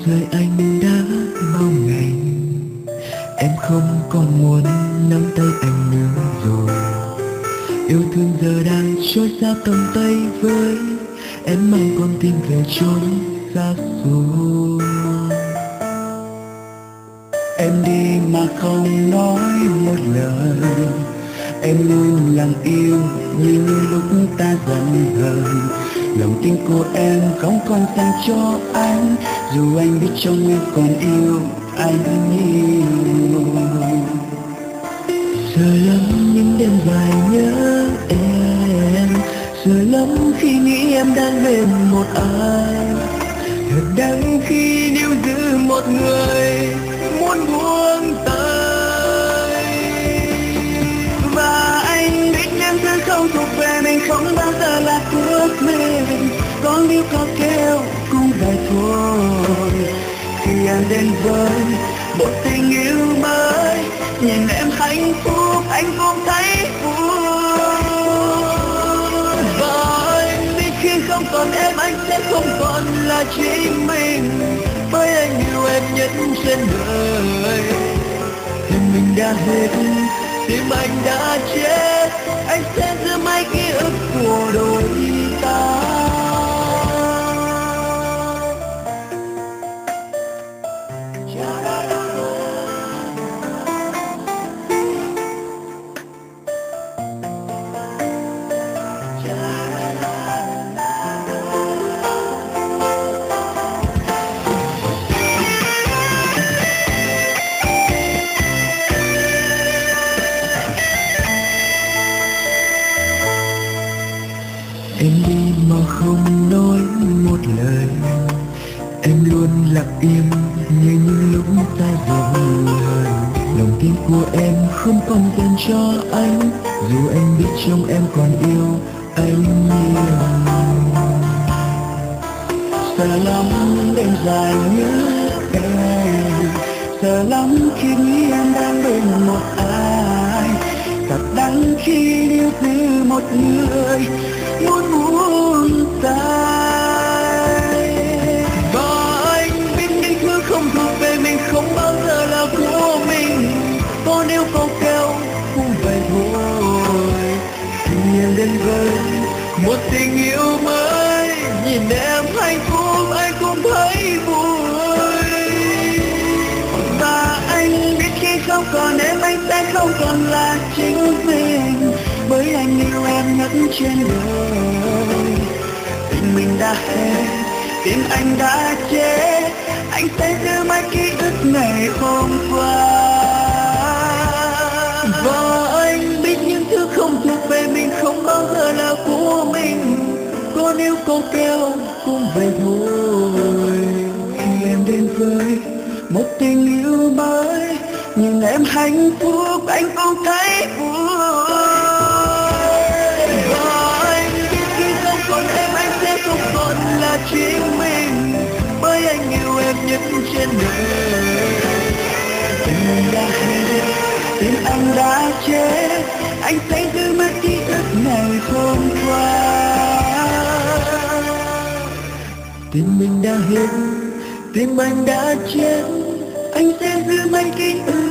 rời anh đã bao ngày, em không còn muốn nắm tay anh nữa rồi. Yêu thương giờ đang trôi xa tầm tay với em, mang con tim về chốn xa xôi. Em đi mà không nói một lời, em luôn lặng im như lúc ta giận hờn. Lòng tin của em không còn dành cho anh, dù anh biết trong em còn yêu anh nhiều. Sợ lắm những đêm dài nhớ em, sợ lắm khi nghĩ em đang bên một ai. Thật đắng khi níu giữ một người muốn buông tay. Và anh biết em sẽ không thuộc về mình, không bao giờ là của mình. Có níu có kêu cũng vậy thôi. Khi em đến với một tình yêu mới, nhìn em hạnh phúc anh cũng thấy vui. Và anh biết khi không còn em anh sẽ không còn là chính mình, bởi anh yêu em nhất trên đời. Tim mình đã hết, tim anh đã chết, anh sẽ giữ mãi ký ức của đôi ta. Em đi mà không nói một lời, em luôn lặng im như những lúc ta giận hờn. Lòng tin của em không còn dành cho anh, dù anh biết trong em còn yêu anh nhiều. Sợ lắm đêm dài nhớ em, sợ lắm khi nghĩ em đang bên một ai. Thật đắng khi yêu từ một người muốn buông tay. Và anh biết những thứ không thuộc về mình không bao giờ là của mình. Có nếu có kêu cũng vậy thôi. Khi em đến với một tình yêu mới, nhìn em hạnh phúc anh cũng thấy vui. Và anh biết khi không còn em anh sẽ không còn là chính mình, bởi anh yêu em nhất trên đời. Tình mình đã hết, tim anh đã chết, anh sẽ giữ mãi ký ức ngày hôm qua. Và anh biết những thứ không thuộc về mình không bao giờ là của mình. Có nếu có kêu cũng vậy thôi. Khi em đến với một tình yêu mới, nhìn em hạnh phúc anh cũng thấy vui. Và anh biết khi không còn em anh sẽ không còn là chính mình, bởi anh yêu em nhất trên đời. Tim anh đã hết, tim anh đã chết, anh sẽ giữ mất ký ức ngày hôm qua. Tim mình đã hết, tim anh đã chết, anh sẽ giữ mãi ký ức